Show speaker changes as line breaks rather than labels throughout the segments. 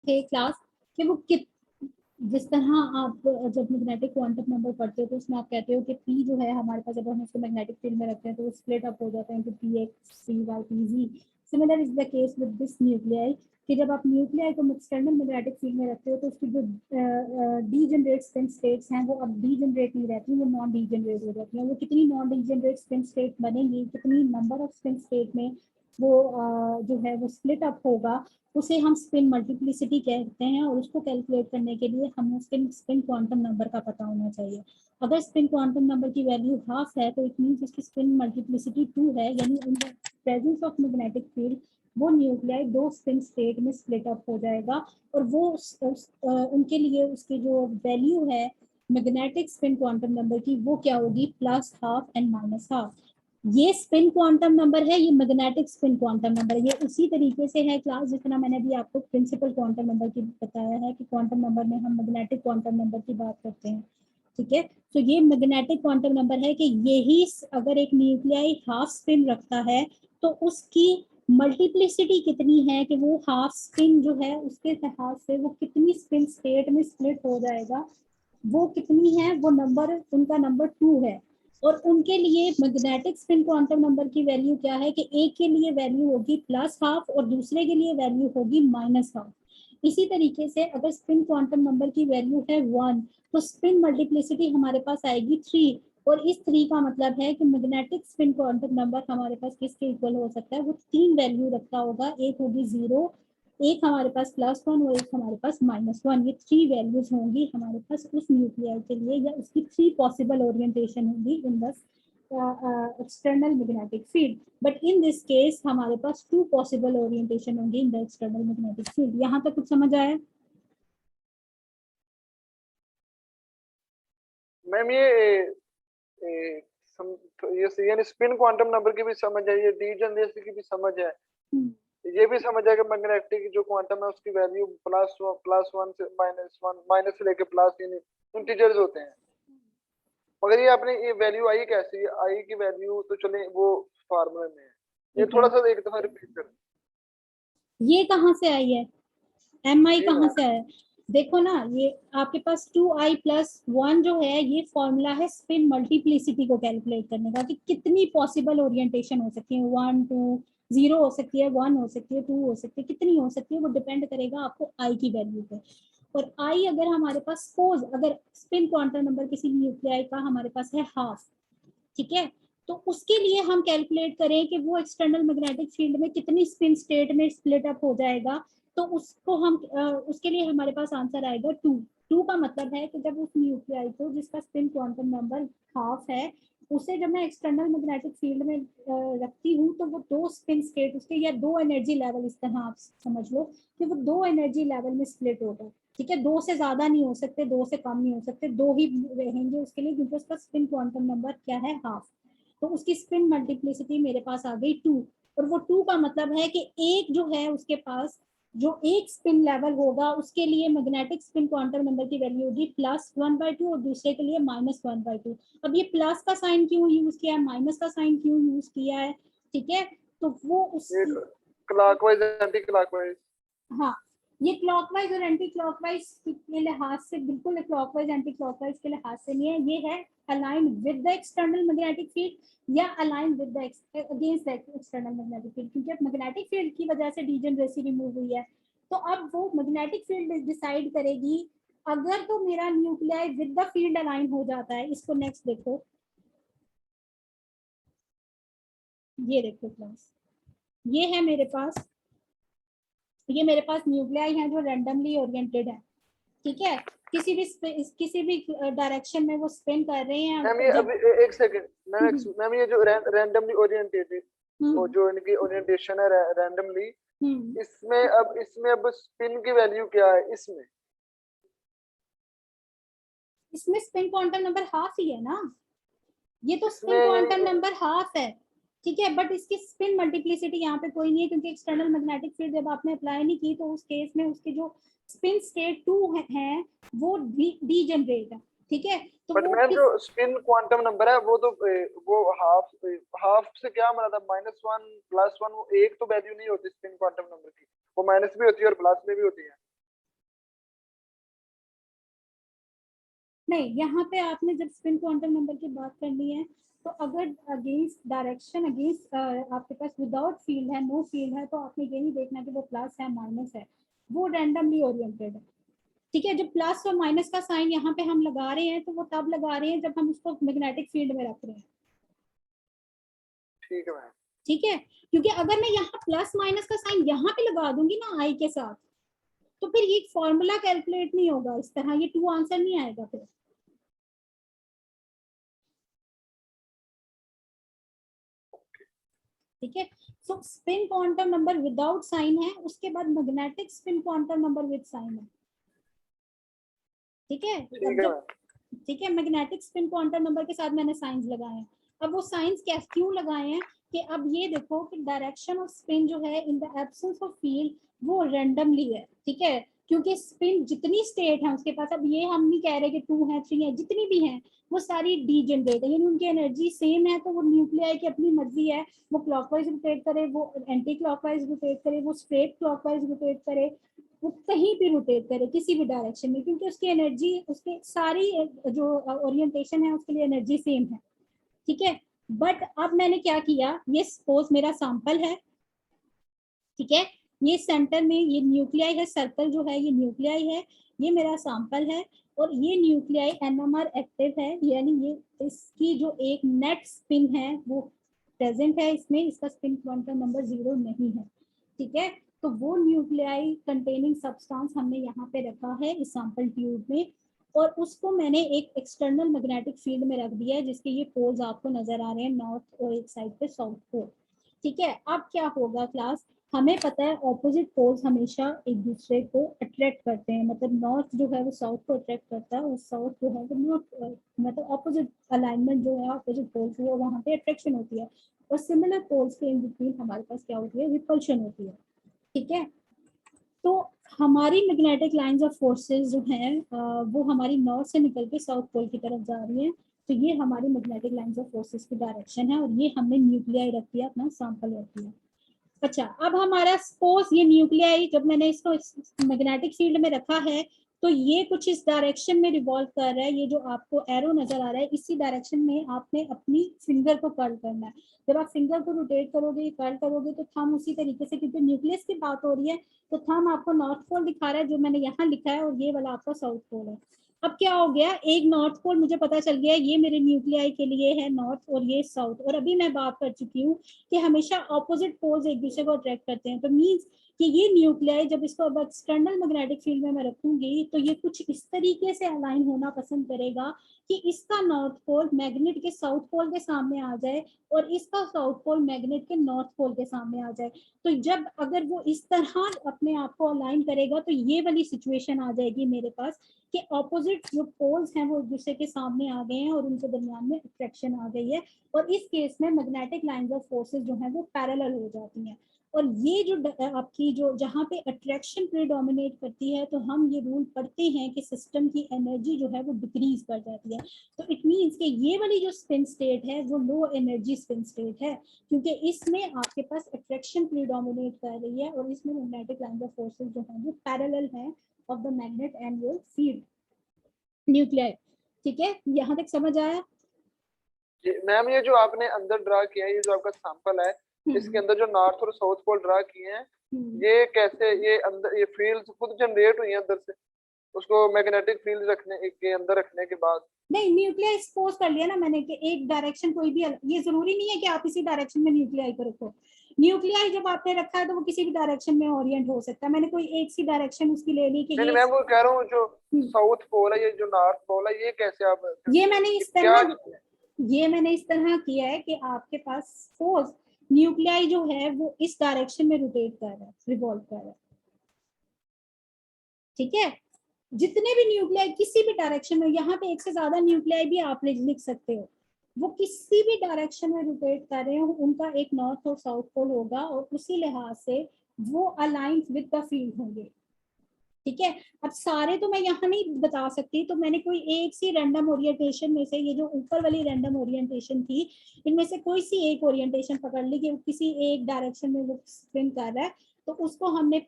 थे क्लास कि वो कित जिस तरह आप जब मैग्नेटिक क्वांटम नंबर पढ़ते हो तो उसमें आप कहते हो कि पी जो है हमारे पास, जब हम इसको मैग्नेटिक फील्ड में रखते हैं तो वो स्प्लिट अप हो जाता है P X P Y P G. Similar is the case with this nuclei कि जब आप न्यूक्लियाई को एक्सटर्नल मैग्नेटिक फील्ड में रखते हो तो उसकी जो डीजनरेट स्पिन स्टेट्स हैं वो अब डीजनरेट नहीं रहती, वो नॉन डीजनरेट हो जाती हैं। वो कितनी नॉन डीजनरेट स्पिन स्टेट बनेंगी, कितनी नंबर ऑफ स्पिन स्टेट में वो जो है वो स्प्लिट अप होगा, उसे हम स्पिन मल्टीप्लिसिटी कहते हैं। और उसको कैलकुलेट करने के लिए हमें स्पिन स्पिन क्वांटम नंबर का पता होना चाहिए। अगर स्पिन क्वांटम नंबर की वैल्यू हाफ है तो इट मींस उसकी स्पिन मल्टीप्लिसिटी 2 है, यानी in the presence of magnetic field वो न्यूक्लियाई दो स्पिन स्टेट में स्प्लिट अप हो जाएगा। और वो उनके लिए उसकी जो वैल्यू है मैग्नेटिक स्पिन क्वांटम नंबर की वो क्या होगी, plus half and minus half. ये स्पिन क्वांटम नंबर है, ये मैग्नेटिक स्पिन क्वांटम नंबर। ये उसी तरीके से है क्लास जितना मैंने अभी आपको प्रिंसिपल क्वांटम नंबर की बताया है कि क्वांटम नंबर में हम मैग्नेटिक क्वांटम नंबर की बात करते हैं। ठीक है, तो ये मैग्नेटिक क्वांटम नंबर है कि यही अगर एक न्यूक्लियाई हाफ स्पिन रखता है तो उसकी मल्टीप्लिसिटी कितनी है कि वो हाफ स्पिन जो है उसके लिहाज से वो कितनी स्पिन स्टेट में स्प्लिट हो जाएगा, वो कितनी है, वो नंबर उनका नंबर 2 है। और उनके लिए मैग्नेटिक स्पिन क्वांटम नंबर की वैल्यू क्या है कि एक के लिए वैल्यू होगी प्लस हाफ और दूसरे के लिए वैल्यू होगी माइनस हाफ। इसी तरीके से अगर स्पिन क्वांटम नंबर की वैल्यू है 1 तो स्पिन मल्टीप्लिसिटी हमारे पास आएगी 3। और इस 3 का मतलब है कि मैग्नेटिक स्पिन क्वांटम नंबर हमारे पास किसके इक्वल हो सकता है, वो 3 वैल्यू रखता होगा। एक होगी 0, एक हमारे पास +1 और एक हमारे पास -1। ये 3 वैल्यूज होंगी हमारे पास उस न्यूक्लियाई के लिए, या उसकी 3 पॉसिबल ओरिएंटेशन होंगी in the external magnetic field. But in this case हमारे पास 2 पॉसिबल ओरिएंटेशन होंगी in the external magnetic field. यहाँ तक कुछ समझ आया?
मैम ये यानी स्पिन क्वांटम नंबर की भी समझ है, ये डी जनरेशन की भी समझ है, ये भी समझ है कि मैग्नेटिक जो क्वांटम है उसकी वैल्यू +1 से -1, माइनस से लेके प्लस, यानी इंटीजर्स होते हैं। मगर ये आपने ये वैल्यू आई कैसी, आई की वैल्यू तो चले वो फार्मूले में है, ये थोड़ा सा एक दफा रिपीट कर।
ये कहाँ से आई है, एम आई
जी
कहाँ
मैम।
से आया? देखो ना, ये आपके पास 2i+1 जो है ये फॉर्मूला है स्पिन मल्टीप्लिसिटी को कैलकुलेट करने का कि कितनी पॉसिबल ओरिएंटेशन हो सकती है। 1 2 0 हो सकती है, 1 हो सकती है, 2 हो सकती है, कितनी हो सकती है वो डिपेंड करेगा आपको आई की वैल्यू पे। और आई अगर हमारे पास सपोज अगर स्पिन क्वांटम नंबर किसी न्यूक्लियाई का हमारे पास है हाफ, ठीक है, तो उसके लिए हम कैलकुलेट करें कि वो एक्सटर्नल मैग्नेटिक फील्ड में कितनी स्पिन स्टेट में स्प्लिट अप हो जाएगा, तो उसको हम उसके लिए हमारे पास आंसर आएगा 2। 2 का मतलब है कि जब उस न्यूक्लियाई को जिसका स्पिन क्वांटम नंबर हाफ है उसे जब मैं एक्सटर्नल मैग्नेटिक फील्ड में रखती हूँ तो वो 2 स्पिन स्टेट उसके, या 2 एनर्जी लेवल, इस तरह आप समझ लो कि वो 2 एनर्जी लेवल में स्प्लिट होगा। ठीक है, 2 से ज्यादा नहीं हो सकते, 2 से कम नहीं हो सकते, 2 ही रहेंगे उसके लिए क्योंकि उसका स्पिन क्वांटम नंबर क्या है, हाफ। तो उसकी स्पिन मल्टीप्लिसिटी मेरे पास आ गई 2। और वो 2 का मतलब है कि एक जो है उसके पास जो एक स्पिन लेवल होगा उसके लिए मैग्नेटिक स्पिन क्वांटम नंबर की वैल्यू होगी +1/2 और दूसरे के लिए -1/2। अब ये प्लस का साइन क्यों यूज किया है, माइनस का साइन क्यों यूज किया है, ठीक है, तो वो उस,
ये क्लॉकवाइज एंटी क्लॉकवाइज।
हाँ, ये क्लॉकवाइज और एंटी क्लॉकवाइज के लिहाज से, बिल्कुल क्लॉकवाइज एंटी क्लॉकवाइज के लिहाज से नहीं है, ये है align with the external magnetic field या align with the against the external magnetic field. क्योंकि अब मैग्नेटिक फील्ड की वजह से डीजनरेसी रिमूव हुई है, तो अब वो मैग्नेटिक फील्ड डिसाइड करेगी। अगर तो मेरा nuclei with the field align हो जाता है, इसको नेक्स्ट देखो, ये देखो क्लास, ये है मेरे पास, ये मेरे पास न्यूक्लियाई है जो रैंडमली ओरिएंटेड है, ठीक है, किसी भी डायरेक्शन में वो स्पिन कर रहे
मैम
हैं
ये
जब
अभी एक सेकंड मैम ये जो रैंडमली ओरिएंटेड और जो इनकी ओरिएंटेशन है रैंडमली, इसमें अब स्पिन की वैल्यू क्या है इसमें?
इसमें स्पिन क्वांटम नंबर हाफ ही है ना, ये तो
इसमें
स्पिन
यानी
क्वांटम नंबर हाफ है, ठीक है, बट इसकी स्पिन मल्टीप्लिसिटी यहाँ पे कोई नहीं है क्योंकि एक्सटर्नल मैग्नेटिक फील्ड जब आपने अप्लाई नहीं की तो उस केस में उसके जो स्पिन स्टेट 2 है वो डी जनरेट है, ठीक है, तो
बट
वो
मैम
किस,
जो स्पिन क्वांटम नंबर है वो तो वो हाफ हाफ से क्या मतलब -1 +1, वो एक तो वैल्यू नहीं होती स्पिन क्वांटम नंबर की, वो माइनस भी होती है और प्लस में भी होती है।
नहीं, यहाँ पे आपने जब स्पिन क्वांटम नंबर की बात करनी है तो अगर अगेंस्ट डायरेक्शन, अगेंस्ट आपके पास विदाउट फील्ड है, नो फील्ड है, तो आपने ये नहीं देखना कि वो प्लस है माइनस है, वो रैंडमली ओरिएंटेड है। ठीक है, जब प्लस और माइनस का साइन यहाँ पे हम लगा रहे हैं तो वो तब लगा रहे हैं जब हम उसको मैग्नेटिक फील्ड में रख रहे हैं।
ठीक है मैम।
ठीक है, क्योंकि अगर मैं यहाँ प्लस माइनस का साइन यहाँ पे लगा दूंगी ना आई के साथ, तो फिर ये फॉर्मूला कैलकुलेट नहीं होगा इस तरह, ये 2 आंसर नहीं आएगा फिर। ठीक है, so spin quantum number without sign है, उसके बाद magnetic spin quantum number with sign है। ठीक है, अब जब ठीक है मैग्नेटिक स्पिन क्वांटम नंबर के साथ मैंने साइंस लगाए हैं। अब वो साइंस क्या क्यों लगाए हैं कि अब ये देखो कि डायरेक्शन ऑफ स्पिन जो है in the absence of field वो रैंडमली है। ठीक है, क्योंकि स्पिन जितनी स्टेट है उसके पास, अब ये हम नहीं कह रहे कि 2 है 3 है, जितनी भी हैं वो सारी डीजेनरेट है, यानी उनकी एनर्जी सेम है, तो वो न्यूक्लियाई की अपनी मर्जी है, वो क्लॉकवाइज रोटेट करे, वो एंटी क्लॉकवाइज रोटेट करे, वो स्ट्रेट क्लॉकवाइज रोटेट करे, वो कहीं भी रोटेट करे किसी भी डायरेक्शन में, क्योंकि उसकी एनर्जी, उसके सारी जो ओरिएंटेशन है उसके लिए एनर्जी सेम है। ठीक है, बट अब मैंने क्या किया, ये सपोज मेरा सैंपल है। ठीक है, ये सेंटर में ये न्यूक्लियाई है, सर्कल जो है ये न्यूक्लियाई है, ये मेरा सैंपल है, और ये न्यूक्लियाई एनएमआर एक्टिव है, यानी ये इसकी जो एक नेट स्पिन है वो प्रेजेंट है इसमें, इसका स्पिन क्वांटम नंबर 0 नहीं है। ठीक है, तो वो न्यूक्लियाई कंटेनिंग सब्सटेंस हमने यहाँ पे रखा है इस सैंपल ट्यूब में, और उसको मैंने एक एक्सटर्नल मैग्नेटिक फील्ड में रख दिया है, जिसके ये पोल्स आपको नजर आ रहे हैं, नॉर्थ और एक साइड पे साउथ पोल। ठीक है, अब क्या होगा क्लास, हमें पता है ऑपोजिट पोल्स हमेशा एक दूसरे को अट्रैक्ट करते हैं, मतलब नॉर्थ जो है वो साउथ को अट्रैक्ट करता है, और साउथ जो है वो नॉर्थ, मतलब ऑपोजिट अलाइनमेंट जो है ऑपोजिट पोल्स वो वहाँ पे अट्रैक्शन होती है, और सिमिलर पोल्स के इन बिटवीन हमारे पास क्या होती है, रिपल्शन होती है। ठीक है, तो हमारी मैग्नेटिक लाइंस ऑफ फोर्सेस जो हैं वो हमारी नॉर्थ से निकल के साउथ पोल की तरफ जा रही हैं, तो ये हमारी मैग्नेटिक लाइंस ऑफ फोर्सेस की डायरेक्शन है, और ये हमने न्यूक्लियाई रख दिया, अपना सैंपल रख दिया। अच्छा, अब हमारा सपोज ये न्यूक्लियाई जब मैंने इसको मैग्नेटिक फील्ड में रखा है, तो ये कुछ इस डायरेक्शन में रिवॉल्व कर रहा है, ये जो आपको एरो नजर आ रहा है इसी डायरेक्शन में आपने अपनी फिंगर को कर्ल करना है। जब आप फिंगर को रोटेट करोगे, कर्ल करोगे, तो थंब उसी तरीके से, क्योंकि न्यूक्लियस की बात हो रही है, तो थंब आपको नॉर्थ पोल दिखा रहा है जो मैंने यहाँ लिखा है, और ये वाला आपका साउथ पोल है। अब क्या हो गया, एक नॉर्थ पोल मुझे पता चल गया, ये मेरे न्यूक्लियाई के लिए है नॉर्थ और ये साउथ, और अभी मैं बात कर चुकी हूँ कि हमेशा ऑपोजिट पोल्स एक दूसरे को अट्रैक्ट करते हैं, तो मींस कि ये न्यूक्लियाई जब इसको अब एक्सटर्नल मैग्नेटिक फील्ड में मैं रखूंगी तो ये कुछ इस तरीके से अलाइन होना पसंद करेगा कि इसका नॉर्थ पोल मैग्नेट के साउथ पोल के सामने आ जाए, और इसका साउथ पोल मैग्नेट के नॉर्थ पोल के सामने आ जाए। तो जब अगर वो इस तरह अपने आप को अलाइन करेगा तो ये वाली सिचुएशन आ जाएगी मेरे पास कि ऑपोजिट जो पोल्स हैं वो एक दूसरे के सामने आ गए हैं और उनके दरमियान में अट्रैक्शन आ गई है, और इस केस में मैग्नेटिक लाइंस ऑफ फोर्सेस जो है वो पैरेलल हो जाती हैं। और ये जो आपकी जो जहाँ पे अट्रैक्शन प्रीडोमिनेट करती है, तो हम ये रूल पढ़ते हैं कि सिस्टम की एनर्जी जो है वो डिक्रीज कर जाती है। तो इट मीन्स कि ये वाली जो स्पिन स्टेट है वो लो एनर्जी स्पिन स्टेट है, क्योंकि इसमें आपके पास अट्रैक्शन प्रीडोमिनेट कर रही है, और इसमें मैग्नेटिक लाइंस ऑफ फोर्सेस जो है वो पैरेलल है of the magnet and your field nuclear. ठीक है, यहाँ तक समझ आया?
मैम ये जो आपने अंदर ड्रा किया है, ये जो आपका सैंपल है, इसके अंदर जो नॉर्थ और साउथ पोल ड्रा किए हैं, ये कैसे, ये अंदर ये फील्ड खुद जनरेट हुई है अंदर से उसको मैग्नेटिक फील्ड रखने के अंदर रखने के बाद?
नहीं, न्यूक्लियाई एक्सपोज कर लिया ना मैंने कि एक डायरेक्शन कोई भी, ये जरूरी नहीं है कि आप इसी डायरेक्शन में न्यूक्लियाई को रखो। न्यूक्लियाई जब आपने रखा है तो वो किसी भी डायरेक्शन में ओरिएंट हो सकता है, मैंने कोई एक सी डायरेक्शन उसकी ले ली कि
नहीं
ये
मैं वो कह रहा हूँ जो साउथ पोल है, ये जो नॉर्थ पोल है, ये कैसे आप
ये मैंने इस
क्या?
तरह ये मैंने इस तरह किया है कि आपके पास सपोज न्यूक्लियाई जो है वो इस डायरेक्शन में रोटेट कर रहा है, रिवॉल्व कर रहा है। ठीक है, जितने भी न्यूक्लियाई किसी भी डायरेक्शन में, यहाँ पे एक से ज्यादा न्यूक्लियाई भी आप लिख सकते हो, वो किसी भी डायरेक्शन में रोटेट कर रहे हो, उनका एक नॉर्थ और साउथ पोल होगा, और उसी लिहाज से वो अलाइन विद द फील्ड होंगे। ठीक है, अब सारे तो मैं यहाँ नहीं बता सकती, तो मैंने कोई एक सी रैंडम ओरिएंटेशन में से, ये जो ऊपर वाली रैंडम ओरिएंटेशन थी, इनमें से कोई सी एक ओरिएंटेशन पकड़ ली कि किसी एक डायरेक्शन में वो स्पिन कर रहा है, तो उसको हमने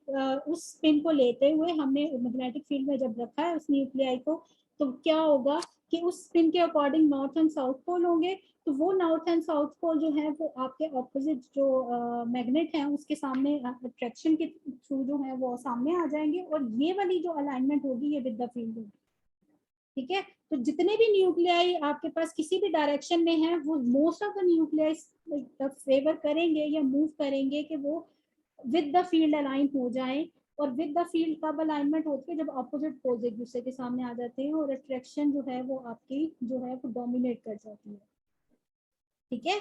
उस स्पिन को लेते हुए हमने मैग्नेटिक फील्ड में जब रखा है उस न्यूक्लियाई को, तो क्या होगा कि उस स्पिन के according north and south pole होंगे, तो वो नॉर्थ एंड साउथ पोल जो है वो आपके ऑपोजिट जो मैग्नेट है उसके सामने अट्रैक्शन के थ्रू जो है वो सामने आ जाएंगे, और ये वाली जो अलाइनमेंट होगी ये विद द फील्ड होगी। ठीक है, तो जितने भी न्यूक्लियाई आपके पास किसी भी डायरेक्शन में है वो most of the nuclei favour करेंगे या मूव करेंगे कि वो विद द फील्ड अलाइन हो जाए। और विद द फील्ड कब अलाइनमेंट होती है, जब अपोजिट पोल्स एक दूसरे के सामने आ जाते हैं और अट्रैक्शन जो है वो आपकी जो है वो डोमिनेट कर जाती है। ठीक है,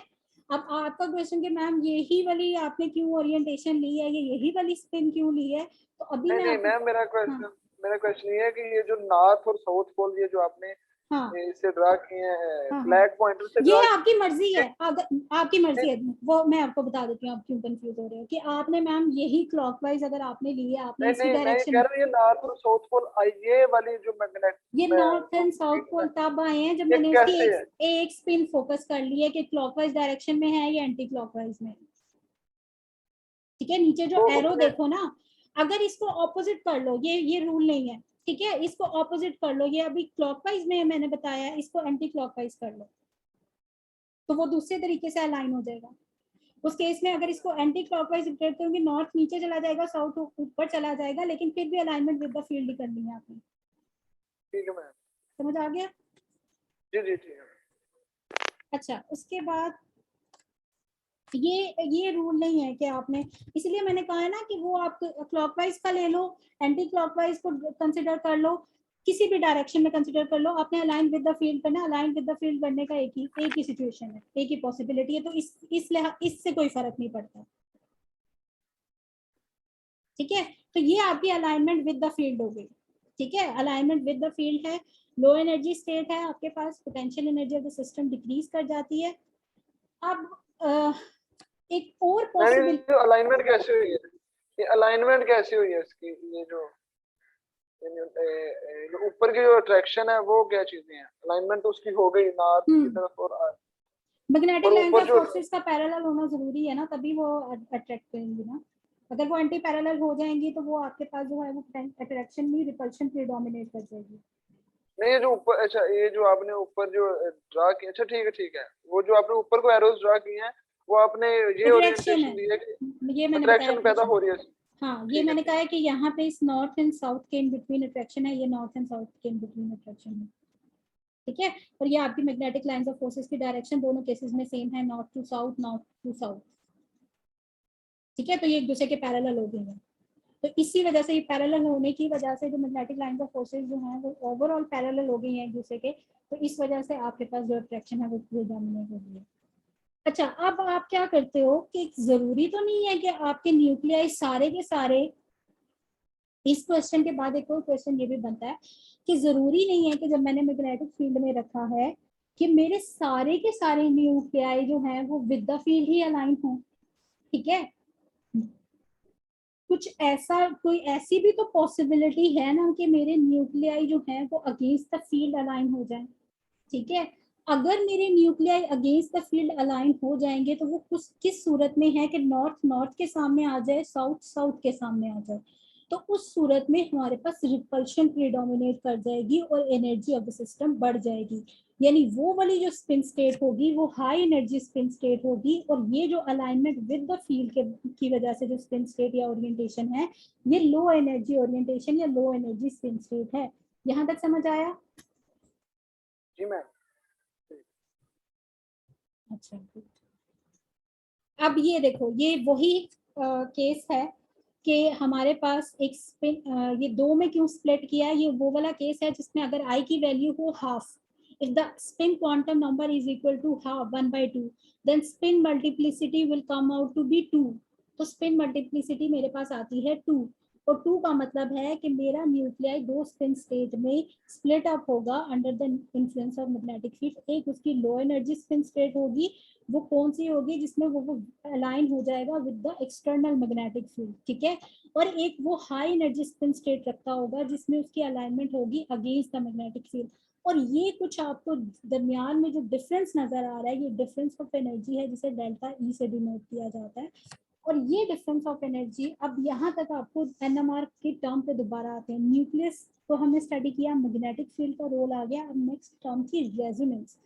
अब आपका क्वेश्चन कि मैम यही वाली आपने क्यों ओरिएंटेशन ली है, यही वाली स्पिन क्यों ली है, तो अभी
नहीं
मैं
नहीं
आपको
मैम,
हाँ
मेरा क्वेश्चन ये है कि ये जो नॉर्थ और साउथ पोल ये जो आपने
हाँ
इसे ड्रा किए हैं
हाँ हाँ,
ब्लैक पॉइंटर से
ये
ड्रा
आपकी मर्जी है,
किए।
अगर आपकी मर्जी है वो मैं आपको बता देती हूँ आप क्यों कंफ्यूज हो रहे हो, कि आपने मैम यही क्लॉकवाइज अगर आपने ली है, आपने
नहीं
इसी
नहीं, मैं ये
डायरेक्शन
कह
में,
रहा हूँ ये नॉर्थ और साउथ पोल ये वाली जो मैग्नेट
ये नॉर्थ
जो
एंड साउथ पोल तब आए हैं जब
ये
मैंने उसकी
कैसे है?
एक स्पिन फोकस कर ली है कि क्लॉकवाइज डायरेक्शन में है या एंटी क्लॉकवाइज में। ठीक है, नीचे जो
तो
एरो
उसमें
देखो ना, अगर इसको ऑपोजिट कर लो, ये रूल नहीं है, ठीक है, इसको ऑपोजिट कर लो, ये अभी क्लॉकवाइज में मैंने बताया, इसको एंटी क्लॉकवाइज कर लो तो वो दूसरे तरीके से अलाइन हो जाएगा। उस केस में अगर इसको एंटी क्लॉकवाइज रोटेट करोगे, नॉर्थ नीचे चला जाएगा, साउथ ऊपर चला जाएगा, लेकिन फिर भी अलाइनमेंट विद द फील्ड ही करनी है आपने।
ठीक है मैम।
समझ आ गया?
जी जी जी।
अच्छा, उसके बाद ये रूल नहीं है कि आपने, इसलिए मैंने कहा है ना कि वो आप क्लॉकवाइज का ले लो, एंटी क्लॉकवाइज को कंसिडर कर लो, किसी भी डायरेक्शन में कंसिडर कर लो, आपने अलाइन विद द फील्ड करना, अलाइन विद द फील्ड करने का एक ही सिचुएशन है, एक ही पॉसिबिलिटी है, तो इससे कोई फर्क नहीं पड़ता। ठीक है, तो ये आपकी अलाइनमेंट विद द फील्ड हो गई। ठीक है, अलाइनमेंट विद द फील्ड है, लो एनर्जी स्टेट है आपके पास, potential energy of the system decrease कर जाती है। अब एक और
मैंने
पॉसिबल,
जो अलाइनमेंट कैसे हुई है, ये अलाइनमेंट कैसे हुई है इसकी, ये जो ऊपर की जो अट्रैक्शन है वो क्या चीजें हैं? अलाइनमेंट तो उसकी हो गई नॉर्थ की तरफ
मैग्नेटिक
और
लाइंस
ऊपर
ऑफ
जो
फोर्सेस का पैरेलल होना जरूरी है ना, तभी वो अट्रैक्ट करेंगी ना। अगर वो एंटी पैरेलल हो जाएंगी तो वो आपके पास जो है वो अट्रैक्शन नहीं, रिपल्शन प्रीडोमिनेट कर जाएगी।
नहीं, ये जो ऊपर, अच्छा ये जो आपने ऊपर जो ड्रा किया, अच्छा ठीक है, वो जो आपने ऊपर को एरोज ड्रा किए हैं वो आपने ये
अट्रैक्शन
ओरिएंटेशन
है,
दी है कि
ये मैंने बताया
अट्रैक्शन पैदा
अट्रैक्शन।
हो रही है।
हाँ, ये
ठीक है
मैंने
ठीक
कहा
है।
है कि यहाँ पे इस नॉर्थ एंड साउथ के इन बिटवीन अट्रैक्शन है, ये नॉर्थ एंड साउथ के इन बिटवीन अट्रैक्शन है। ठीक है, और ये आपकी मैग्नेटिक लाइंस ऑफ फोर्सेस की डायरेक्शन दोनों केसेस में सेम है, north to south, north to south. ठीक है, तो ये एक दूसरे के पैरेलल हो गई है, तो इसी वजह से ये पैरेलल होने की वजह से जो मैग्नेटिक लाइंस ऑफ फोर्सेस जो हैं वो ओवरऑल पैरेलल हो गई हैं एक दूसरे के, तो इस वजह से आपके पास जो अट्रैक्शन है वो प्रीडोमिनेट हो गई है। अच्छा, अब आप क्या करते हो कि जरूरी तो नहीं है कि आपके न्यूक्लियाई सारे के सारे, इस क्वेश्चन के बाद एक और क्वेश्चन ये भी बनता है कि जरूरी नहीं है कि जब मैंने मैग्नेटिक फील्ड में रखा है कि मेरे सारे के सारे न्यूक्लियाई जो हैं वो with the field he align हों। ठीक है, कुछ ऐसा, कोई ऐसी भी तो पॉसिबिलिटी है ना कि मेरे न्यूक्लियाई जो है वो अगेंस्ट द फील्ड अलाइन हो जाए। ठीक है, अगर मेरे nuclei against the field align हो जाएंगे तो वो किस सूरत में है कि नॉर्थ नॉर्थ के सामने आ जाए, साउथ साउथ के सामने आ जाए, तो उस सूरत में हमारे पास रिपल्शन प्रीडोमिनेट कर जाएगी और एनर्जी ऑफ द सिस्टम बढ़ जाएगी, यानी वो वाली जो स्पिन स्टेट होगी वो हाई एनर्जी स्पिन स्टेट होगी, और ये जो अलाइनमेंट विद द फील्ड की वजह से जो स्पिन स्टेट या ओरिएंटेशन है ये लो एनर्जी ओरिएंटेशन या लो एनर्जी स्पिन स्टेट है। यहाँ तक समझ आया?
जी मैम।
अच्छा, अब ये देखो, ये वही केस है कि हमारे पास एक स्पिन, ये दो में क्यों स्प्लिट किया, ये वो वाला केस है जिसमें अगर आई की वैल्यू हो half, if the spin quantum number is equal to half 1/2, then spin multiplicity will come out to be 2। तो स्पिन मल्टीप्लिसिटी मेरे पास आती है 2, और 2 का मतलब है कि मेरा न्यूक्लियाई दो स्पिन स्टेट में स्प्लिट अप होगा under the influence of magnetic field. एक उसकी लो एनर्जी स्पिन स्टेट होगी, वो कौन सी होगी, जिसमें वो अलाइन हो जाएगा with the external magnetic field. ठीक है, और एक वो हाई एनर्जी स्पिन स्टेट रखता होगा जिसमें उसकी अलाइनमेंट होगी अगेंस्ट द मैग्नेटिक फील्ड। और ये कुछ आपको दरमियान में जो डिफरेंस नजर आ रहा है, ये डिफरेंस ऑफ एनर्जी है जिसे डेल्टा ई से डिनोट किया जाता है। और ये डिफरेंस ऑफ एनर्जी, अब यहाँ तक आपको एनएमआर के टर्म पे दोबारा आते हैं। न्यूक्लियस को हमने स्टडी किया, मैग्नेटिक फील्ड का रोल आ गया। अब नेक्स्ट टर्म थी रेजोनेंस।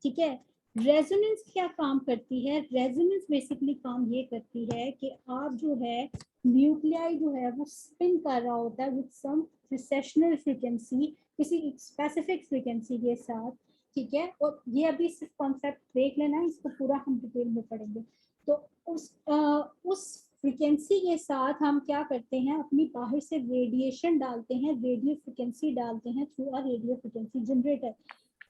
ठीक है, रेजोनेंस क्या काम करती है? रेजोनेंस बेसिकली काम ये करती है कि आप जो है न्यूक्लियाई जो है वो स्पिन कर रहा होता है विद सम प्रिसेशनल फ्रीक्वेंसी, किसी स्पेसिफिक फ्रीक्वेंसी के साथ। ठीक है, और ये अभी सिर्फ कॉन्सेप्ट देख लेना, इसको पूरा हम डिटेल में पढ़ेंगे। तो उस फ्रीक्वेंसी के साथ हम क्या करते हैं, अपनी बाहर से रेडिएशन डालते हैं, रेडियो फ्रीक्वेंसी डालते हैं through a radio frequency generator.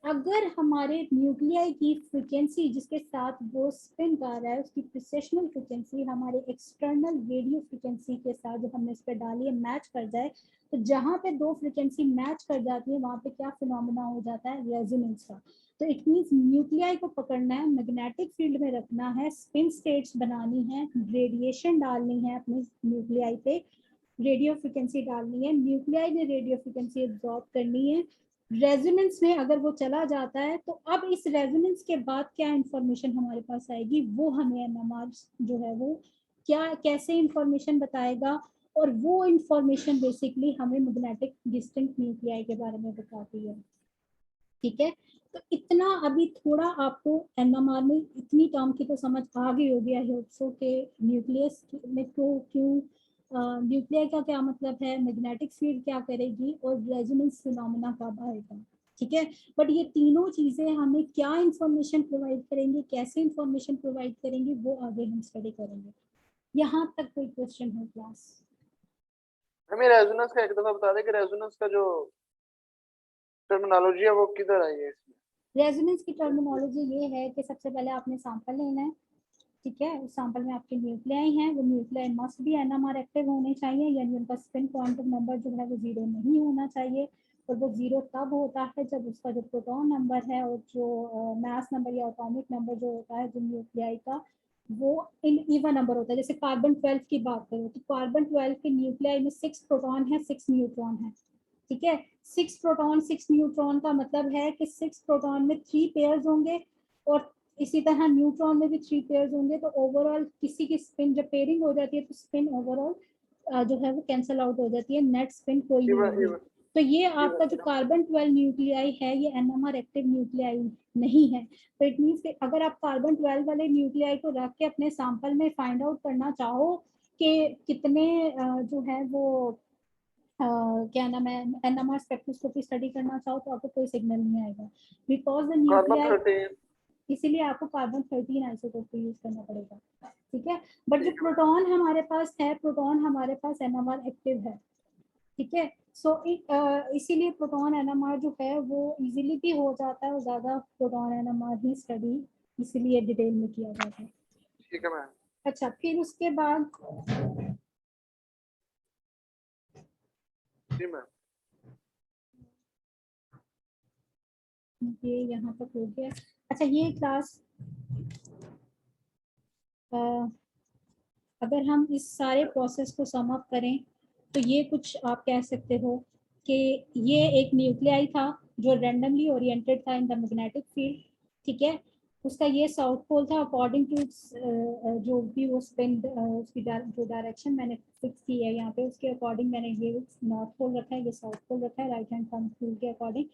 अगर हमारे न्यूक्लियाई की फ्रीक्वेंसी जिसके साथ वो स्पिन कर रहा है उसकी प्रिसेशनल फ्रीक्वेंसी हमारे एक्सटर्नल रेडियो फ्रीक्वेंसी के साथ जो हमने इस पर डाली है मैच कर जाए, तो जहाँ पे दो फ्रीक्वेंसी मैच कर जाती है वहाँ पे क्या फिनोमेना हो जाता है? रेजोनेंस का। तो इट मींस न्यूक्लियाई को पकड़ना है, मैग्नेटिक फील्ड में रखना है, स्पिन स्टेट्स बनानी है, रेडिएशन डालनी है अपनी न्यूक्लियाई पे, रेडियो फ्रीक्वेंसी डालनी है, न्यूक्लियाई ने रेडियो फ्रीक्वेंसी एब्जॉर्ब करनी है। रेजोनेंस में अगर वो चला जाता है तो अब इस रेजोनेंस के बाद क्या इंफॉर्मेशन हमारे पास आएगी, वो हमें एनएमआर जो है वो क्या कैसे इंफॉर्मेशन बताएगा, और वो इंफॉर्मेशन बेसिकली हमें मैग्नेटिक डिस्टिंक्ट न्यूक्लियाई के बारे में बताती है। ठीक है, तो इतना अभी थोड़ा आपको एनएमआर में इतनी टर्म की तो समझ आ गई होगी आई होप सो के न्यूक्लियस में क्यों न्यूक्लियर का क्या मतलब है, मैग्नेटिक फील्ड क्या करेगी, और रेजोनेंस फिनोमेना कब आएगा। ठीक है, बट ये तीनों चीजें हमें क्या इंफॉर्मेशन प्रोवाइड करेंगे, कैसे इंफॉर्मेशन प्रोवाइड करेंगे, वो आगे हम स्टडी करेंगे। यहाँ तक कोई क्वेश्चन हो क्लास?
हमें रेजोनेंस का एक दफा बता दें कि रेजोनेंस का जो टर्मिनोलॉजी है वो किधर आई है इसमें?
रेजोनेंस की टर्मिनोलॉजी ये है कि सबसे पहले आपने सैंपल लेना है। ठीक है, उस सैंपल में आपके न्यूक्लियाई हैं, वो न्यूक्लियाई मस्ट भी एनएमआर एक्टिव होने चाहिए, यानी उनका स्पिन क्वांटम नंबर जो है वो जीरो नहीं होना चाहिए। और वो जीरो तब होता है जब उसका जो प्रोटॉन नंबर है और जो मास नंबर या एटॉमिक नंबर जो होता है जो न्यूक्लियाई का वो इन इवन नंबर होता है। जैसे कार्बन 12 की बात करें तो कार्बन 12 के न्यूक्लियाई में 6 प्रोटॉन है, 6 न्यूट्रॉन है। ठीक है, 6 प्रोटॉन 6 न्यूट्रॉन का मतलब है कि 6 प्रोटॉन में 3 पेयर्स होंगे, और इसी तरह न्यूट्रॉन में भी 3 पेयर्स होंगे। तो ओवरऑल किसी की स्पिन जब पेयरिंग हो जाती है तो स्पिन ओवरऑल जो है वो कैंसिल आउट हो जाती है, नेट स्पिन कोई नहीं
इवन
होगी।
इवन
तो ये आपका जो
इवन
कार्बन 12 न्यूक्लियाई है ये एनएमआर एक्टिव न्यूक्लियाई नहीं है। तो इट मीन्स अगर आप कार्बन 12 वाले न्यूक्लियाई को रख के अपने सैंपल में फाइंड आउट करना चाहो कि कितने जो है वो क्या नाम है एनएमआर स्पेक्ट्रोस्कोपी स्टडी करना चाहो तो आपको कोई सिग्नल नहीं आएगा, बिकॉज द
कार्बन
न्यूक्लियाई,
13।
इसीलिए आपको कार्बन 13 आइसोटोप को यूज करना पड़ेगा। ठीक है, बट जो
ठीक है मैम।
प्रोटॉन हमारे पास है, प्रोटॉन हमारे पास एनएमआर एक्टिव है। ठीक है, सो इसीलिए प्रोटॉन एनएमआर जो है वो इजीली भी हो जाता है, और ज्यादा प्रोटॉन एनएमआर ही स्टडी इसीलिए डिटेल में किया जाता है।
ठीक है मैम।
अच्छा, फिर उसके बाद
जी मैम।
ये यहाँ तक हो गया। अच्छा, ये क्लास अगर हम इस सारे प्रोसेस को सम अप करें तो ये कुछ आप कह सकते हो कि ये एक न्यूक्लियाई था जो रैंडमली ओरिएंटेड था इन द मैग्नेटिक फील्ड। ठीक है, उसका ये साउथ पोल था अकॉर्डिंग टू जो भी वो स्पिन उसकी जो डायरेक्शन मैंने फिक्स की है यहाँ पे उसके अकॉर्डिंग मैंने ये नॉर्थ पोल रखा है, ये साउथ पोल रखा है राइट हैंड थंब रूल के अकॉर्डिंग।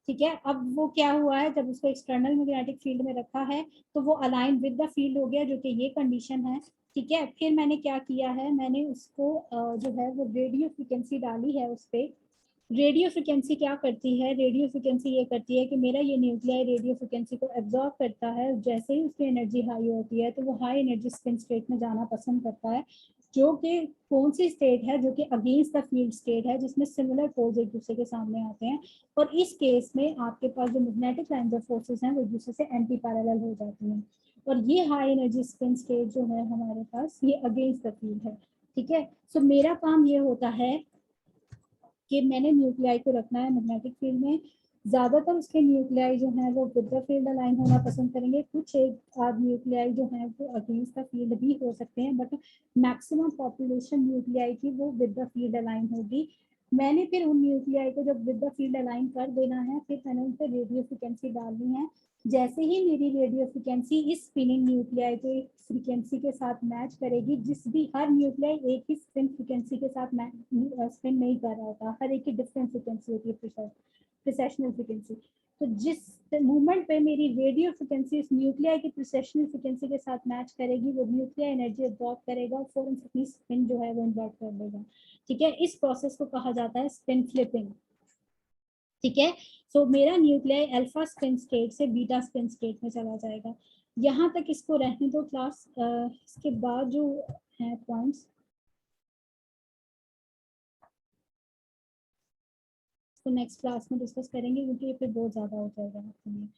ठीक है, अब वो क्या हुआ है जब उसको एक्सटर्नल मैग्नेटिक फील्ड में रखा है तो वो अलाइन विद द फील्ड हो गया, जो कि ये कंडीशन है। ठीक है, फिर मैंने क्या किया है, मैंने उसको जो है वो रेडियो फ्रिक्वेंसी डाली है उस पर। रेडियो फ्रिक्वेंसी क्या करती है, रेडियो फ्रिक्वेंसी ये करती है कि मेरा ये न्यूक्लियाई रेडियो फ्रिक्वेंसी को एब्जॉर्ब करता है, जैसे ही उसकी एनर्जी हाई होती है तो वो हाई एनर्जी स्पिन स्टेट में जाना पसंद करता है, जो कि कौन सी स्टेट है, जो कि अगेंस्ट द फील्ड स्टेट है, जिसमें सिमिलर पोल्स एक दूसरे के सामने आते हैं। और इस केस में आपके पास जो मैग्नेटिक लाइंस ऑफ फोर्सेस हैं वो एक दूसरे से एंटी पैरेलल हो जाती हैं, और ये हाई एनर्जी स्पिन स्टेट जो है हमारे पास ये अगेंस्ट द फील्ड है। ठीक है, सो मेरा काम ये होता है कि मैंने न्यूक्लियाई को रखना है मैग्नेटिक फील्ड में। ज्यादातर उसके न्यूक्लियाई जो है वो विद द फील्ड अलाइन होना पसंद करेंगे, कुछ एक आध न्यूक्लियाई जो है वो अगेंस्ट द फील्ड भी हो सकते हैं, बट मैक्सिमम पॉपुलेशन न्यूक्लियाई की वो विद द फील्ड अलाइन होगी। मैंने फिर उन न्यूक्लियाई को जब विद द फील्ड अलाइन कर देना है, फिर मैंने उन पर रेडियो फ्रिक्वेंसी डालनी है। जैसे ही मेरी रेडियो फ्रिक्वेंसी इस स्पिनिंग न्यूक्लियाई के फ्रिक्वेंसी के साथ मैच करेगी, जिस भी हर न्यूक्लियाई एक ही स्पिन फ्रिक्वेंसी के साथ स्पिन नहीं कर रहा होता, हर एक की डिफरेंट फ्रिक्वेंसी होती है, प्रिसेशनल फ्रिक्वेंसी। तो जिस मूवमेंट पे मेरी रेडियो फ्रिक्वेंसी इस न्यूक्लियाई की प्रिसेशनल फ्रिक्वेंसी के साथ मैच करेगी, वो न्यूक्लियाई एनर्जी अब्सॉर्ब करेगा और फौरन अपनी स्पिन जो है वो इन्वर्ट कर देगा। ठीक है, इस प्रोसेस को कहा जाता है स्पिन फ्लिपिंग। ठीक है, सो मेरा न्यूक्लियाई अल्फा स्पिन स्टेट से बीटा स्पिन स्टेट में चला जाएगा। यहाँ तक इसको रहने दो क्लास, इसके बाद जो है पॉइंट्स तो नेक्स्ट क्लास में डिस्कस करेंगे, क्योंकि ये फिर बहुत ज्यादा हो जाएगा आपके लिए।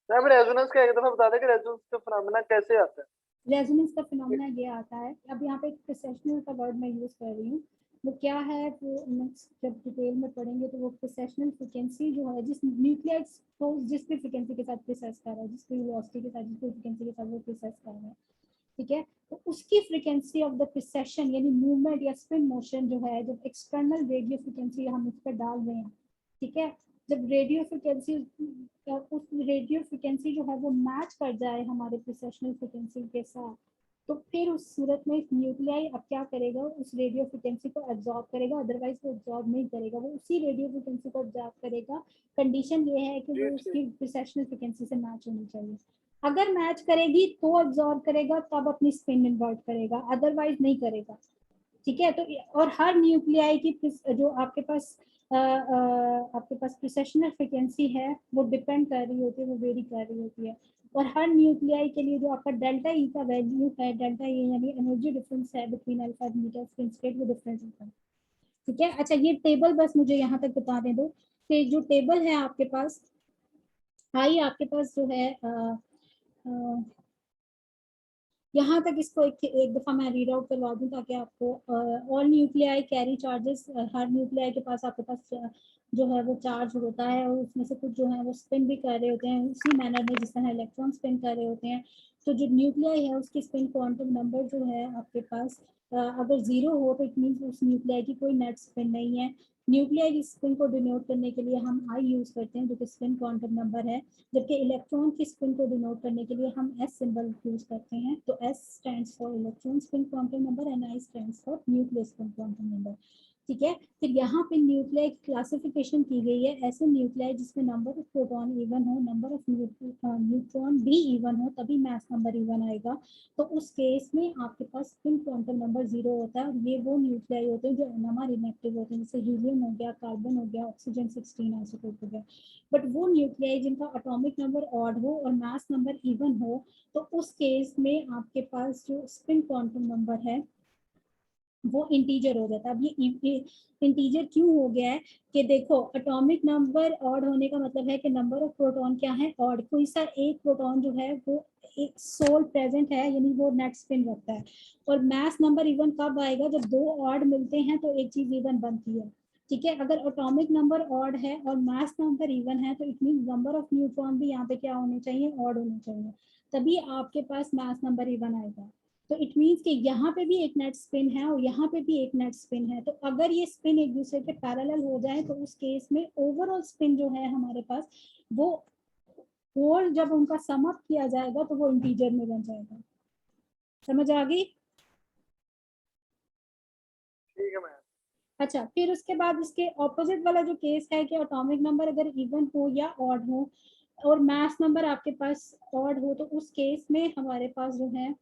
मैम रेजोनेंस का एक दफा बता दें कि रेजोनेंस का फिनोमेना कैसे आता है?
रेजोनेंस का फिनोमेना ये आता है, अब यहाँ पे एक प्रोसेशनल का वर्ड मैं यूज कर रही हूँ, वो क्या है, वो नेक्स्ट जब डिटेल में पढ़ेंगे तो वो प्रोसेशनल फ्रिक्वेंसी जो है, जिस न्यूक्लियाइड को जिस भी फ्रिक्वेंसी के साथ प्रोसेस कर रहा है, जिस भी वेलोसिटी के साथ, जिस भी फ्रिक्वेंसी के साथ वो प्रोसेस कर रहा है, ठीक है, तो उसकी फ्रिक्वेंसी ऑफ द प्रोसेशन यानी मूवमेंट या स्पिन मोशन जो है, जब एक्सटर्नल रेडियो फ्रिक्वेंसी हम इस पर डाल रहे हैं, ठीक है, जब रेडियो फ्रिक्वेंसी उस रेडियो फ्रिक्वेंसी जो है वो मैच कर जाए हमारे प्रोसेशनल फ्रिक्वेंसी के साथ, तो फिर उस सूरत में न्यूक्लियाई अब क्या करेगा, उस रेडियो फ्रिक्वेंसी को एब्जॉर्ब करेगा, अदरवाइज वो एब्जॉर्ब नहीं करेगा, वो उसी रेडियो फ्रिक्वेंसी को एब्जॉर्ब करेगा। कंडीशन ये है कि
जी
वो
ठीक।
उसकी प्रोसेशनल फ्रिक्वेंसी से मैच होनी चाहिए। अगर मैच करेगी तो एब्जॉर्ब करेगा, तब अपनी स्पिन इन्वर्ट करेगा, अदरवाइज नहीं करेगा। ठीक है, तो और हर न्यूक्लियाई की जो आपके पास प्रोसेशनल फ्रिक्वेंसी है वो डिपेंड कर रही होती है, वो वेरी कर रही होती है। और हर न्यूक्लियाई के लिए जो आपका डेल्टा ई का वैल्यू है, डेल्टा ई यानी एनर्जी डिफरेंस है between alpha and beta spin state, वो डिफरेंट होता है। ठीक है, अच्छा ये टेबल बस मुझे यहाँ तक बता दे दो कि जो टेबल है आपके पास, आई आपके पास जो है यहाँ तक इसको एक दफा मैं रीड आउट करवा दूं, ताकि आपको ऑल न्यूक्लियाई कैरी चार्जेस, हर न्यूक्लियाई के पास आपके पास जो है वो चार्ज होता है, और उसमें से कुछ जो है वो स्पिन भी कर रहे होते हैं उसी मैनर में जिस तरह इलेक्ट्रॉन स्पिन कर रहे होते हैं। तो जो न्यूक्लियाई है उसकी स्पिन क्वांटम नंबर जो है आपके पास अगर जीरो हो तो इट मीन उस न्यूक्लियाई की कोई नेट स्पिन नहीं है। न्यूक्लियाई की स्पिन को डिनोट करने के लिए हम आई यूज करते हैं, जो कि स्पिन क्वांटम नंबर है, जबकि इलेक्ट्रॉन की स्पिन को डिनोट करने के लिए हम एस सिंबल यूज करते हैं। तो S stands for electron spin quantum number and I stands for nucleus spin quantum number. ठीक है, फिर यहाँ पे न्यूक्लियाई क्लासिफिकेशन की गई है, ऐसे न्यूक्लियाई जिसमें नंबर ऑफ प्रोटॉन इवन हो, नंबर ऑफ न्यूट्रॉन भी इवन हो, तभी मास नंबर इवन आएगा। तो उस केस में आपके पास स्पिन क्वांटम नंबर जीरो होता है, और ये वो न्यूक्लियाई होते हैं जो एनएमआर इनएक्टिव होते हैं, जैसे हीलियम हो गया, कार्बन हो गया, ऑक्सीजन 16 आइसोटोप हो गया। बट वो न्यूक्लियाई जिनका एटॉमिक नंबर ऑड हो और मास नंबर इवन हो, तो उस केस में आपके पास जो स्पिन क्वांटम नंबर है वो इंटीजर हो जाता है। अब ये इंटीजर क्यों हो गया है कि देखो, एटॉमिक नंबर ऑड होने का मतलब है कि नंबर ऑफ प्रोटॉन क्या है, ऑड, कोई सा एक प्रोटॉन जो है वो एक सोल प्रेजेंट है, यानी वो नेट स्पिन रखता है। और मास नंबर इवन कब आएगा, जब दो ऑड मिलते हैं तो एक चीज इवन बनती है। ठीक है, अगर एटॉमिक नंबर ऑड है और मास नंबर इवन है, तो it mean number of neutron भी यहाँ पे क्या होने चाहिए, ऑड होने चाहिए, तभी आपके पास मास नंबर इवन आएगा। तो इट मीन्स कि यहाँ पे भी एक नेट स्पिन है और यहाँ पे भी एक नेट स्पिन है, तो अगर ये स्पिन एक दूसरे के पैरेलल हो जाए तो उस केस में ओवरऑल स्पिन जो है हमारे पास, वो होल जब उनका सम अप किया जाएगा तो वो इंटीजर में बन जाएगा। समझ आ गई?
ठीक है मैम।
अच्छा, फिर उसके बाद इसके ऑपोजिट वाला जो केस है कि एटॉमिक नंबर अगर इवन हो या ऑड हो और मास नंबर आपके पास ऑड हो, तो उस केस में हमारे पास जो है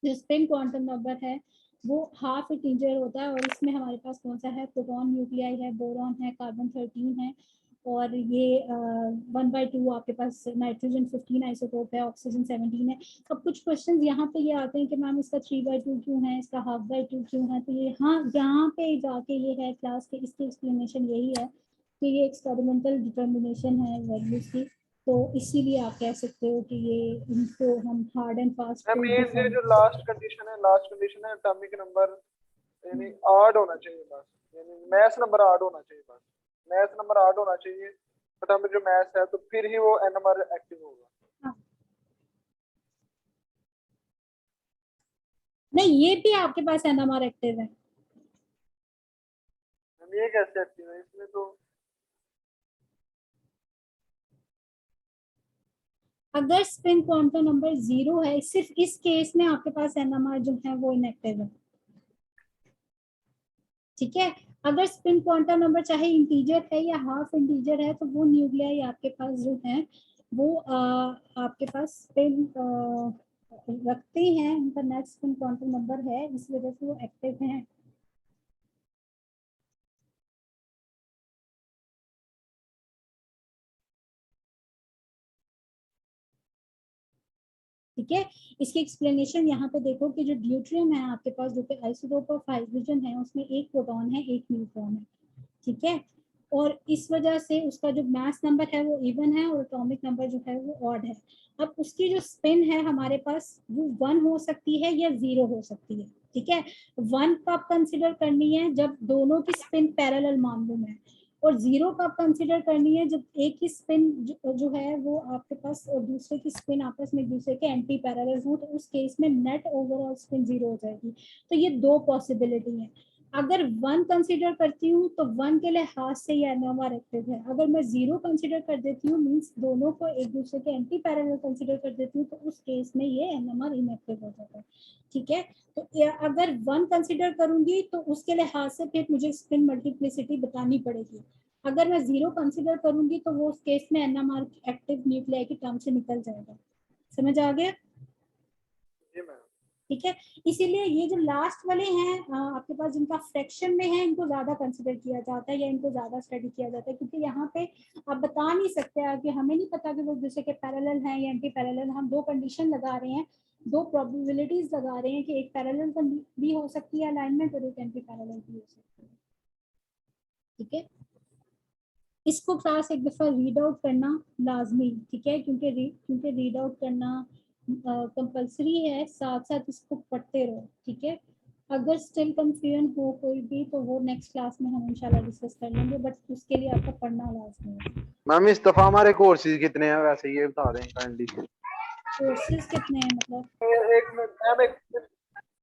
जो स्पिन क्वांटम नंबर है वो हाफ इंटीजर होता है। और इसमें हमारे पास कौन सा है, प्रोटॉन न्यूक्लियाई है, बोरॉन है, कार्बन 13 है, और ये 1/2 आपके पास नाइट्रोजन 15 आइसोटोप है, ऑक्सीजन 17 है। अब कुछ क्वेश्चंस यहाँ पे ये आते हैं कि मैम इसका 3/2 क्यों है, इसका 1/2 क्यों है, तो ये हाँ यहाँ पे जाके ये है क्लास के, इसकी एक्सप्लेनेशन यही है कि ये एक्सपेरिमेंटल डिटर्मिनेशन है वैल्यूज की, तो इसीलिए आप कह सकते हो कि ये इनको हम hard and fast
ma'am
proof
ये
डिफाइन।
जो लास्ट कंडीशन है एटॉमिक नंबर यानी ऑड होना चाहिए बस, यानी मैथ नंबर ऑड होना चाहिए बस, मैथ नंबर ऑड होना चाहिए एटॉमिक जो मैथ है, तो फिर ही वो एनएमआर एक्टिव होगा।
हाँ। नहीं, ये भी आपके पास एनएमआर एक्टिव है।
ये कैसे एक्टिव है इसमें? तो
अगर स्पिन क्वांटम नंबर 0 है, सिर्फ इस केस में आपके पास एनएमआर जो है वो इनएक्टिव है, ठीक है। अगर स्पिन क्वांटम नंबर चाहे इंटीजर है या हाफ इंटीजर है, तो वो न्यूक्लियाई आपके पास जो है वो आपके पास स्पिन रखते हैं, उनका नेट स्पिन क्वांटम नंबर है, इस वजह से वो एक्टिव हैं। ठीक है, इसकी एक्सप्लेनेशन यहाँ पे देखो कि जो ड्यूट्रियम है आपके पास, जो कि आइसोटोप ऑफ हाइड्रोजन है, उसमें एक प्रोटॉन है, एक न्यूट्रॉन है, ठीक है। और इस वजह से उसका जो मास नंबर है वो इवन है और एटॉमिक नंबर जो है वो ऑड है। अब उसकी जो स्पिन है हमारे पास वो 1 हो सकती है या 0 हो सकती है, ठीक है। 1 कब कंसिडर करनी है? जब दोनों की स्पिन पैरेलल मान लूं मैं। और 0 कब कंसिडर करनी है? जब एक ही स्पिन जो है वो आपके पास और दूसरे की स्पिन आपस में एक दूसरे के एंटी पैरेलल हो, तो उस केस में नेट ओवरऑल स्पिन 0 हो जाएगी। तो ये दो पॉसिबिलिटी है। अगर 1 कंसीडर करती हूँ तो 1 के लिए हाथ से ये एनएमआर एक्टिव है। अगर मैं 0 कंसीडर कर देती हूँ, मींस दोनों को एक दूसरे के एंटी पैरेलल कंसीडर कर देती हूँ, तो उस केस में ये एनएमआर इनएक्टिव हो जाता है, ठीक है। तो अगर 1 कंसीडर करूंगी तो उसके लिए हाथ से फिर मुझे स्पिन मल्टीप्लिसिटी बतानी पड़ेगी। अगर मैं 0 कंसीडर करूंगी तो वो उस केस में एनएमआर एक्टिव न्यूक्लियाई की टर्म से निकल जाएगा। समझ आ गया?
जी मैम।
ठीक है, इसीलिए ये जो लास्ट वाले हैं आपके पास जिनका फ्रैक्शन में है, इनको ज्यादा कंसिडर किया जाता है या इनको ज्यादा स्टडी किया जाता है, क्योंकि यहाँ पे आप बता नहीं सकते कि हमें नहीं पता कि वो दूसरे के पैरेलल हैं या एंटी पैरेलल। हम दो कंडीशन लगा रहे हैं, दो प्रोबेबिलिटीज लगा रहे हैं कि एक पैरेलल भी हो सकती है अलाइनमेंट और एक एंटी पैरेलल भी हो सकती है, ठीक है। इसको क्लास एक दफा रीड आउट करना लाजमी, ठीक है, क्योंकि रीड आउट करना कंपलसरी है, साथ साथ इसको पढ़ते रहो, ठीक है। अगर स्टिल कंफ्यूजन हो कोई भी तो वो नेक्स्ट क्लास में हम इंशाल्लाह डिस्कस कर लेंगे, बट उसके लिए आपको पढ़ना लाजमी है।
मैम इस दफा हमारे कोर्सेज कितने हैं वैसे ये बता दें काइंडली?
कोर्सेज कितने हैं मतलब?
एक मैम एक